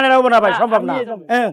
না ভাই, সম্ভব না। হ্যাঁ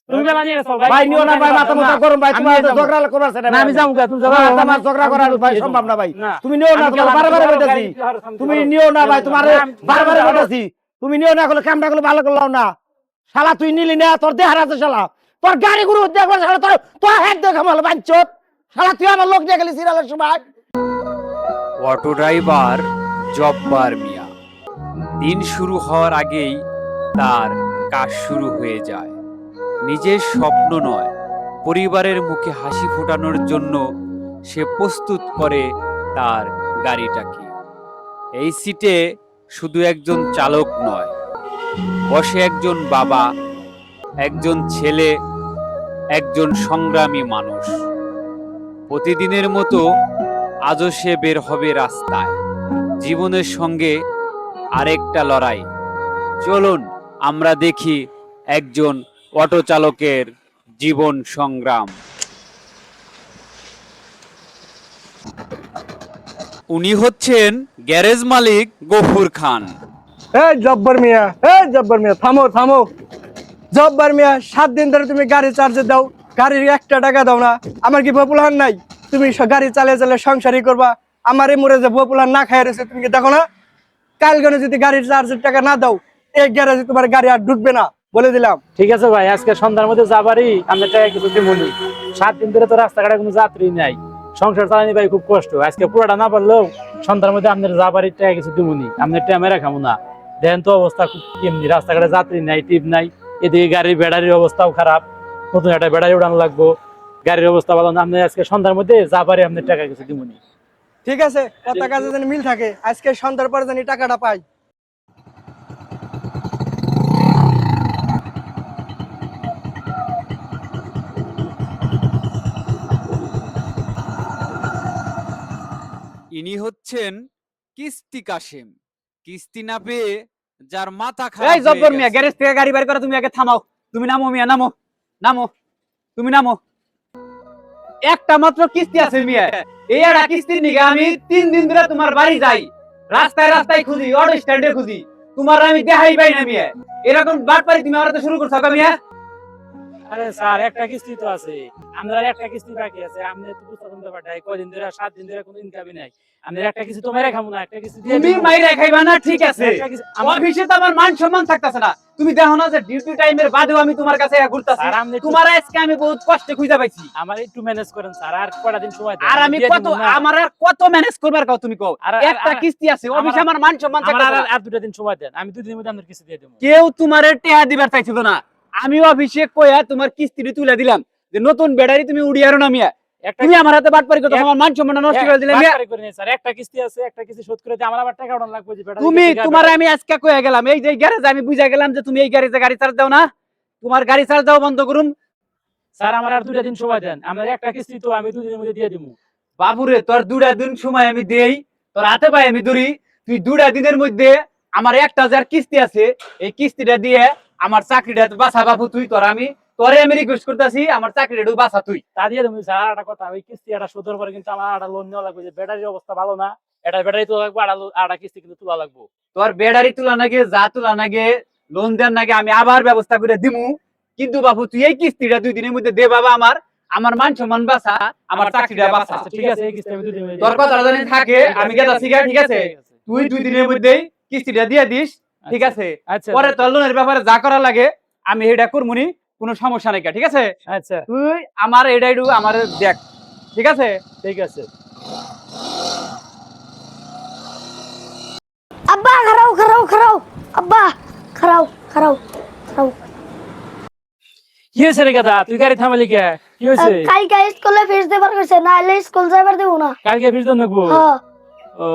তুমি বেলা নিয়ে গেছো ভাই, নিও না ভাই, মাথা মাথা গরম ভাই, তোমার ঝগড়া করবার সেটা না আমি যাবো তুমি যাবো তোমার ঝগড়া করার ভাই সম্ভব না ভাই। তুমি নিও না, তোমার বারবার বলতেছি তুমি নিও না ভাই, তোমার বারবার বলতেছি তুমি নিও না, করলে কামটা গুলো ভালো করলাও না। শালা তুই নিলি না, তোর দেহার আছে শালা, তোর গাড়ি গুলো দেখবার শালা, তোর তোর হেড দেখা ভালো বাঞ্চত শালা, তুই আমার লোক দিয়ে গেলি সিরিয়ালের সময়। অটো ড্রাইভার জব্বার মিয়া দিন শুরু হওয়ার আগেই তার কাজ শুরু হয়ে যায়। নিজের স্বপ্ন নয়, পরিবারের মুখে হাসি ফোটানোর জন্য সে প্রস্তুত করে তার গাড়িটাকে। এই সিটে শুধু একজন চালক নয়, বসে একজন বাবা, একজন ছেলে, একজন সংগ্রামী মানুষ। প্রতিদিনের মতো আজও সে বের হবে রাস্তায়, জীবনের সঙ্গে আরেকটা লড়াই। চলুন আমরা দেখি একজন অটো চালকের জীবন সংগ্রাম। উনি হচ্ছেন গ্যারেজ মালিক গফুর খান। এই জব্বার মিয়া, এই জব্বার মিয়া, থামো থামো। জব্বার মিয়া, 7 দিন ধরে তুমি গাড়ি চার্জে দাও, গাড়ির 1 টাকা দাও না। আমার কি পপুলার নাই? তুমি গাড়ি চালিয়ে চালিয়ে সংসারই করবা। আমার এই মোড়ে যে পপুলার না খাই রয়েছে, তুমি কি দেখো না? কালকে যদি গাড়ির চার্জের টাকা না দাও, এই গ্যারেজে তোমার গাড়ি আর ঢুকবে না, বলে দিলাম। ঠিক আছে ভাই, আজকে সন্ধ্যার মধ্যে যাবারই আমরা টাকা কিছু দিমুনি। 7 দিন ধরে তো রাস্তাঘাটে কোনো যাত্রী নাই, সংসার চালানি ভাই খুব কষ্ট। আজকে পুরোটা না পারলেও সন্ধ্যার মধ্যে আপনার যাবারই টাকা কিছু দিমুনি, আপনার টাকা মেরা খাবো না। দেখেন তো অবস্থা খুব কেমনি, রাস্তাঘাটে যাত্রী নাই, টিপ নাই, এদিকে গাড়ির ব্যাটারির অবস্থাও খারাপ, নতুন একটা ব্যাটারি উড়ানো লাগবো, গাড়ির অবস্থা ভালো না। আপনি আজকে সন্ধ্যার মধ্যে যাবারই আপনার টাকা কিছু দিমুনি। ঠিক আছে, কথা কাজে যেন মিল থাকে, আজকে সন্ধ্যার পরে যেন টাকাটা পাই। ইনি হচ্ছেন কিস্তি কাশেম। কিস্তি না পেয়ে যার মাথা এই খারাপ জব্বর হয়ে মিয়া, গেছে। গ্যারেজ থেকে গাড়ি বের করে তুমি আগে থামাও। তুমি নামো মিয়া, নামো নামো, তুমি নামো। একটা মাত্র কিস্তি আছে মিয়া, এই একটা কিস্তির নিগে আমি 3 দিন ধরে তোমার বাড়ি যাই, রাস্তায় রাস্তায় খুঁজি, অটো স্ট্যান্ডে খুঁজি, তোমার আমি দেখাই পাই না মিয়া। এরকম বাটপারি তুমি আমার শুরু করছো মিয়া। আরে স্যার, একটা কিস্তি তো আছে, আমরা একটা কিস্তি বাকি আছে। আপনি তো বুঝতে পারবেন কয়দিন ধরে, 7 দিন ধরে কোনো ইনকামই নাই। আমরা একটা কিস্তি তো মেরে খাবো না, একটা কিস্তি দিয়ে তুমি দিবো। মাইরে খাইবা না, ঠিক আছে। একটা কিস্তি আমার অফিসে তো আমার মান সম্মান থাকতেছে না। তুমি দেখো না যে ডিউটি টাইমের বাদেও আমি তোমার কাছে ঘুরতাছি। স্যার, আপনি একটু- তোমার আজকে আমি বহুত কষ্টে খুঁজে পাইছি। আমার একটু ম্যানেজ করেন স্যার, আর কয়টা দিন সময় দেন, আর আমি দিয়ে কত, দিবো না। আমার আর কত ম্যানেজ করবার কাও তুমি কও? একটা কিস্তি আছে, অফিসে আমার মান সম্মান আমার থাকতেছে না। আর 2টা দিন সময় দেন, আমি 2 দিনের মধ্যে আপনার কিস্তি দিয়ে দেবো। কেউ তোমার টেহা দিবার চাইছিল না। আমি অফিসে কইয়া তোমার কিস্তিটি তুলে দিলাম যে নতুন ব্যাটারি তুমি উড়িয়ারো না মিয়া। তুমি আমার হাতে বাটপারি করতে আমার মান সম্মান নষ্ট করে দিলে মিয়া। বাটপারি করে নিন স্যার, একটা কিস্তি আছে, একটা কিস্তি শোধ করে দিয়ে আমার আবার টাকা উঠানো লাগবে যে ব্যাটারি তুমি কিস্তি তোমার আমি আজকে কইয়া গেলাম, এই যে গ্যারেজে আমি বুঝা গেলাম যে তুমি এই গ্যারেজে গাড়ি চার্জ দাও না, তোমার গাড়ি চার্জ দাও বন্ধ করুম। স্যার আমার আর 2টা দিন সময় দেন, আমার একটা কিস্তি তো আমি 2 দিনের মধ্যে দিয়ে দেবো। বাবুরে, তোর 2টা দিন সময় আমি দেই, তোর হাতে পাই আমি ধরি, তুই 2টা দিনের মধ্যে আমার 1,000 কিস্তি আছে, এই কিস্তিটা দিয়ে আমার চাকরিটা বাঁচা বাবু তুই। তোরে আমি রিকোয়েস্ট করতেছি, আমার চাকরিটা বাঁচা তুই। তা দিয়ে দেবো স্যার। আর একটা কথা, ওই কিস্তি একটা শোধের পরে কিন্তু আমার একটা লোন নেওয়া লাগবে, যে ব্যাটারির অবস্থা ভালো না, এটা ব্যাটারি তোলা লাগবে, আর একটা কিস্তি কিন্তু তোলা লাগবে। তোর ব্যাটারি তুলা নাগে, যা তুলা নাগে, লোন দেন নাগে আমি আবার ব্যবস্থা করে দিমু। কিন্তু বাবু তুই এই কিস্তিটা 2 দিনের মধ্যে দে বাবা, আমার আমার মান সম্মান বাঁচা, আমার চাকরিটা বাঁচা। আচ্ছা ঠিক আছে, এই কিস্তি আমি 2 দিনের মধ্যে তোর কথা জানি থাকে, আমি গেলাছি গা, ঠিক আছে? তুই 2 দিনের মধ্যেই কিস্তিটা দিয়ে দিস, ঠিক আছে? আচ্ছা পরে তোর লোনের ব্যাপারে যা করা লাগে আমি এটা করমুনি, কোনো সমস্যা নাই, ঠিক আছে? আচ্ছা তুই আমার এটাই আমার দেখ, ঠিক আছে? ঠিক আছে। আব্বা খারাও খারাও খারাও, আব্বা খারাও খারাও খারাও। কি হয়েছে রে গাদা, তুই গাড়ি থামালি কে? কি হয়েছে? কালকে স্কুলে ফিস দেবার কইছে, না হলে স্কুল যাইবার দেব না। কালকে ফিস দেন নাকবো? হ্যাঁ। ও,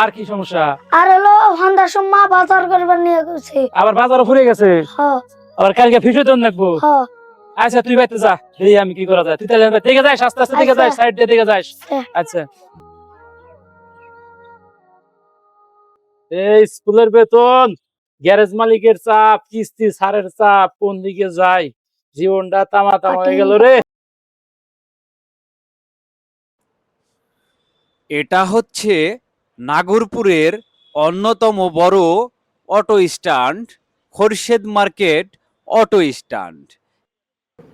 আর কি সমস্যা? আর হলো সন্ধ্যার সময় বাজার করবার নিয়ে গেছে। আবার বাজারও ফুরে গেছে? হ্যাঁ আবার কালকে ফিস দেন নাকবো? হ্যাঁ। আচ্ছা তুই বাইতে যা, দেখি আমি কি করা যায়। তুই তাহলে দেখে যাস, আস্তে আস্তে দেখে যাস, সাইড দিয়ে দেখে যাস। আচ্ছা। এই স্কুলের বেতন, গ্যারেজ মালিকের চাপ, কিস্তি সারের চাপ, কোন দিকে যায়, জীবনটা তামা তামা হয়ে গেল রে। এটা হচ্ছে নাগরপুরের অন্যতম বড় auto stand Khorshed market auto stand.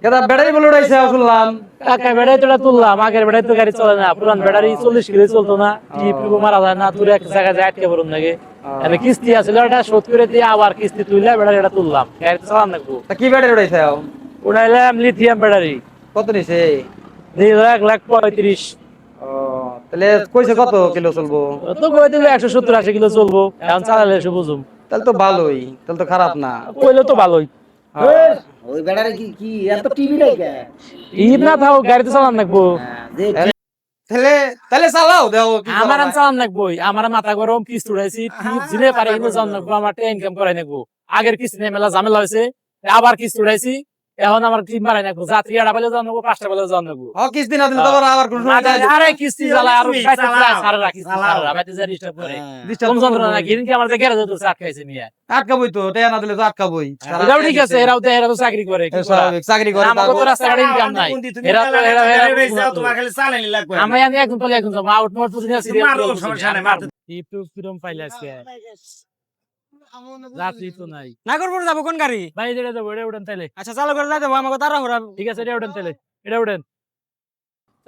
কেদা ব্যাটারি বলে উড়াইছে শুনলাম। কাকা বেড়াই তো তুললাম, আগের বেড়াই তো গাড়ি চলে না, পুরান ব্যাটারি 40 কিলো চলতো না, টিপ মারা যায় না, তুই এক জায়গায় যায় আটকে পড়ুন নাকি। তাহলে কিস্তি আছিল ওটা শোধ করে দিয়ে আবার কিস্তি তুললে ব্যাটারিটা তুললাম, গাড়ি তো চালান লাগবো। তা কি ব্যাটারি উড়াইছে? উড়াইলাম লিথিয়াম ব্যাটারি। কত নিছে? 1,35,000। তাহলে কইছে কত কিলো চলবো? তো কই দিলে 170-80 কিলো চলবো, এখন চালালে এসে বুঝুম। তাহলে তো ভালোই, তাহলে তো খারাপ না। কইলে তো ভালোই। ওই ব্যাটারি কি কি এত টিভি নাই কে? ঈদ না থাও গাড়ি তো চালান লাগবো। তাহলে তাহলে চালাও দাও কি আমার চালান লাগবো, আমার মাথা গরম, কিস্তি উড়াইছি, টিপ দিলে পারে কিন্তু জান লাগবো, আমার ইনকাম করাই লাগবো। আগের কিস্তি নিয়ে মেলা ঝামেলা হয়েছে, আবার কিস্তি উড়াইছি, এখন আমার টিপ মারাই লাগবো, যাত্রী আড়া পেলে জান লাগবো, 5টা পেলে জান লাগবো। কিস্তি না দিলে তো আবার কোন সময় আরে কিস্তি জ্বালা আর সারা কিস্তি সারা বাইতে যা ডিস্টার্ব করে কম যন্ত্রণা নাকি কি আমার গ্যারেজে তো আটকাইছে নিয়ে আটকাবই তো, টাকা না দিলে তো আটকাবই। এটাও ঠিক আছে, এরাও তো চাকরি করে, কি করা? চাকরি করে আমাকে তো রাস্তাঘাটে ইনকাম নাই, এরা তো তোমার খালি চালানি লাগবে। আমি একদম পরে একদম যাবো আউট মোড তো দিনা সিরিয়াল মারো, সমস্যা নাই, মারতে। একটু ফ্রিডম পাইলে আজকে যাত্রী তো নাই। নাগরপুর যাবো কোন গাড়ি? ভাই এটা যাবো, এটা উঠেন তাইলে। আচ্ছা চালু করে যাই দেবো, আমাকে তারা ঘোরাবো। ঠিক আছে, এটা উঠেন তাইলে, এটা উঠেন।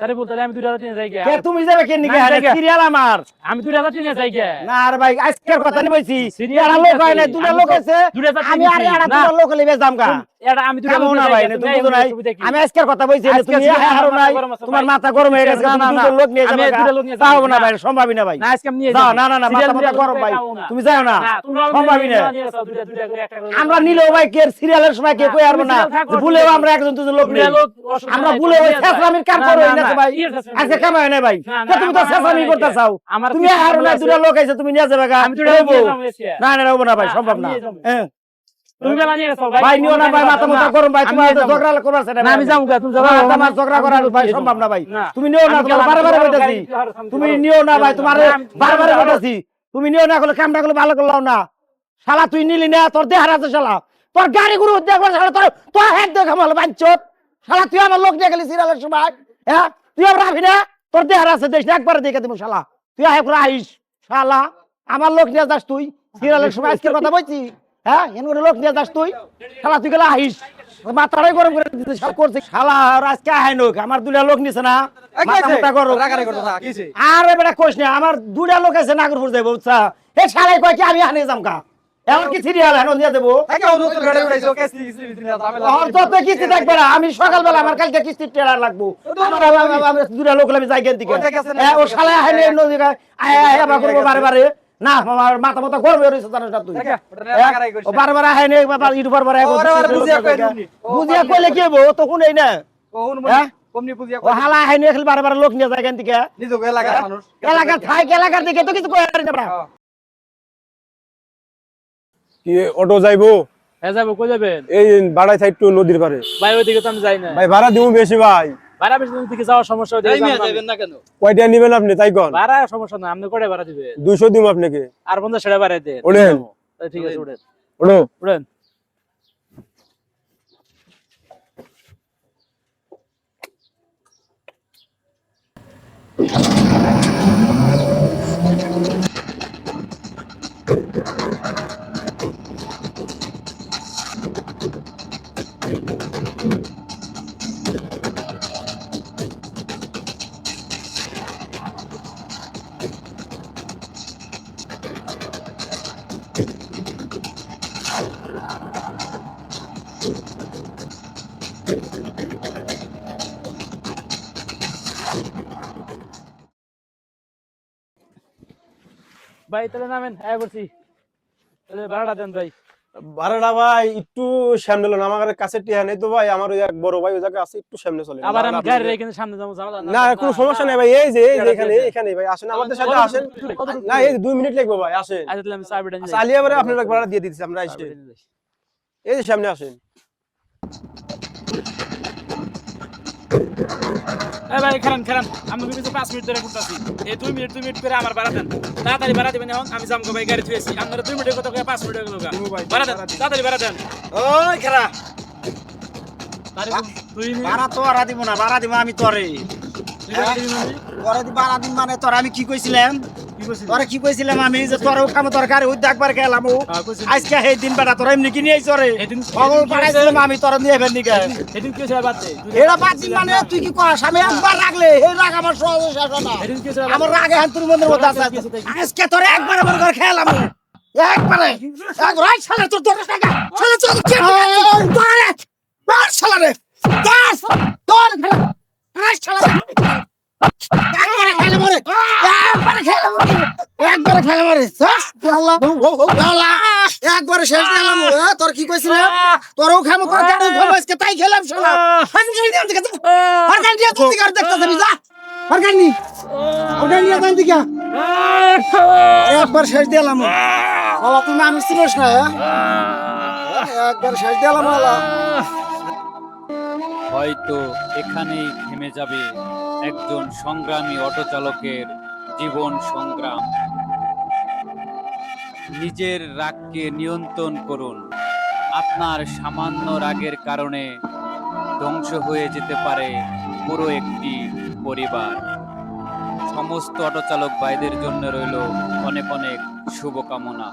আরে বলতে আমি 2000 টিনে যাই গে। কে তুমি যাবে কে নিকে? না, আরে জায়গা। সিরিয়াল আমার। আমি 2000 টিনে যাই গে। না আর ভাই আজকের কথা নি বলছি। সিরিয়াল এরা লোক হয় না, দুটা লোক আছে। 2000 আমি আরে আরে না। দুটা লোক লিবে জামকা। এটা আমি 2000 কেমন না ভাই, টিনে তুমি যাই গে, বুঝো নাই? তুমি দেখি। আমি আজকের কথা বলছি, আজকে তুমি সিরিয়াল হারো নাই, গরম আছে তোমার ভাই। মাথা গরম হয়ে গেছে, না, না, তুমি না। দুটো লোক নিয়ে আমি যাবে। দুটো লোক নিয়ে তাও যাবো না না। ভাই, সম্ভবই না ভাই। না আজকে আমি নিয়ে যাও, যাবো। না না না, সিরিয়াল মাথা গরম ভাই, তুমি যাও না, সম্ভবই না। আমরা নিলেও ভাই কে সিরিয়ালের সময় কে কই আরবো না, ভুলেও আমরা একজন দুজন লোক নেই। আমরা ভুলে ওই শেষরামির কাম করো না ভাই, আজকে কাম হয় না ভাই। কে তুমি তো শেষরামি করতে চাও, তুমি হারো না, দুটা লোক আছে, তুমি নিয়ে যাবে গা। না না রবো না ভাই, সম্ভব না। হ্যাঁ ভাই নিও না ভাই, মাথা মাথা গরম ভাই, তোমার ঝগড়া করবার সেটা আমি যাবো গা, তুমি যাবো। আমার ঝগড়া করার ভাই সম্ভব না ভাই। না। তুমি নিও না, তোমার বারবার বলতেছি, তুমি নিও না ভাই, তোমার বারবার বলতেছি, তুমি নিও না, করলে কামটা করলে ভালো করলাও না। শালা তুই নিলি না, তোর দেহ হারাতে শালা, তোর গাড়ি গুলো দেখবার শালা, তোর তোর হেড দেখা মাল বাঞ্চত শালা, তুই আমার লোক নিয়ে গেলি সিরিয়ালের সময়। হ্যাঁ তুই আমার রাখবি না, তোর দেহ হারাতে দেশ একবারে দেখে দেবো শালা, তুই একবার আইস শালা, আমার লোক নিয়ে যাস তুই সিরিয়ালের সময়, আজকের কথা বলছি। হ্যাঁ এন করে লোক নিয়ে যাস তুই শালা, তুই গেলে আহিস, মাথাটাই গরম করে দিতে সব করছে শালা। আর আজকে আহাই নোক, আমার দুটা লোক নিছে না, মাথা মোটা গরম। আর বেটা কোশ না, আমার দুটা লোক আছে নাগরপুর যাইবো, বুঝছা? এই শালাই কয় কি আমি আনে যামকা, এমন কি সিরিয়াল এখন দিয়ে দেবো? যত কিস্তি থাকবে না, আমি সকালবেলা আমার কালকে কিস্তির টেলার লাগবো, আমার দুটা লোক আমি যাই দিকে। ও শালাই আহাই নদী আবার করবো বারে বারে না, আমার মাথা মাথা গরম হয়ে রয়েছে জানিস না তুই। বারবার আহাই নেই, ইউটিউবার বুঝিয়া কইলে কি হবো, তো শুনেই না। ও হালা আহাই নিয়ে খালি বারে বারে লোক নিয়ে যায় এখান থেকে, এলাকা থাই এলাকার দিকে তো কিছু কই না। কি অটো যাইবো? হ্যাঁ যাবো, কই যাবেন? এই বাড়াই সাইড টু নদীর পারে। ভাই ওইদিকে তো আমি যাই না ভাই ভাড়া দিব বেশি ভাই। ভাড়া বেশি দিকে যাওয়ার সমস্যা ওইদিকে যাবেন না কেন? কয়টা নেবেন আপনি তাই কোন? ভাড়া সমস্যা না, আপনি কয়টা ভাড়া দিবেন? 200 দিব আপনাকে। আর 50 টাকা ভাড়া দেন। ওঠেন। ঠিক আছে ওঠেন। ওঠো। উড়েন। ভাই তাহলে নামেন, আয় বলছি, তাহলে ভাড়াটা দেন ভাই। ভাড়াটা ভাই একটু সামনে লন, আমার কাছে টিয়া নেই তো ভাই, আমার ওই এক বড় ভাই ওই জায়গায় আছে, একটু সামনে চলে। আবার আমি গাড়ি রেখে সামনে যাবো, ঝামেলা না কোনো সমস্যা নেই ভাই, এই যে এখানে এখানে ভাই আসেন, আমাদের সাথে আসেন। না এই 2 মিনিট লাগবে ভাই, আসেন। আচ্ছা তাহলে আমি চাবিটা নিয়ে চালিয়ে এবারে আপনার ভাড়া দিয়ে দিচ্ছি আমরা, আসেন এই যে সামনে আসেন। ভাই খারান খারান, আমি কিন্তু 5 মিনিট ধরে ঘুরতাছি, এই 2 মিনিট করে আমার ভাড়া দেন, তাড়াতাড়ি ভাড়া দিবেন। এখন আমি জামগো ভাই গাড়ি থুয়েছি, আপনারা 2 মিনিটের কথা কয়ে 5 মিনিট হয়ে গেল, ভাড়া দেন তাড়াতাড়ি ভাড়া দেন। ওই খারা তুই ভাড়া তো আর দিব না, ভাড়া দিব আমি তোরে। তোরে দি ভাড়া দিন মানে তোর আমি কি কইছিলাম, তোরা কি কইছিলাম আমি যে তোরাও খামো তরকারি ওই একবার খেলাম আজকে সেই দিন বেটা তোরা এমনি কি নিয়ে চরে খবর পাঠাইছিলাম আমি তোরা নিয়ে ফেলনি কে সেদিন কি হয়েছিল বাদ দে এরা বাদ দিন মানে তুই কি কস আমি একবার রাখলে এই রাগ আমার সহজে শেষ হয় না সেদিন কি হয়েছিল আমার রাগে হান তোর মনের মধ্যে আছে আজকে তোরা একবার আমার ঘর খেলাম একবারে এক রাইট শালা তোর তোর টাকা শালা তোর কি তোরে মার শালা রে তোর রাইট শালা একবারে খেলে মরে একবারে খেলে মরে আল্লাহ আল্লাহ একবারে শেষ দিলাম তোর কি কইছিল তোরও খামো কর গাড়ি খাবো আজকে তাই খেলাম শালা হাঙ্গি দিয়ে দিকে হরগান দিয়ে তুই কার দেখতাছিস যা হরগান নি ওটা নিয়ে যান দিকে একবার শেষ দিলাম বাবা তুমি আমি চিনিস না একবার শেষ দিলাম বাবা হয়তো এখানেই থেমে যাবে একজন সংগ্রামী অটো চালকের জীবন সংগ্রাম। নিজের রাগকে নিয়ন্ত্রণ করুন। আপনার সামান্য রাগের কারণে ধ্বংস হয়ে যেতে পারে পুরো একটি পরিবার। সমস্ত অটো চালক ভাইদের জন্য রইল অনেক অনেক শুভকামনা।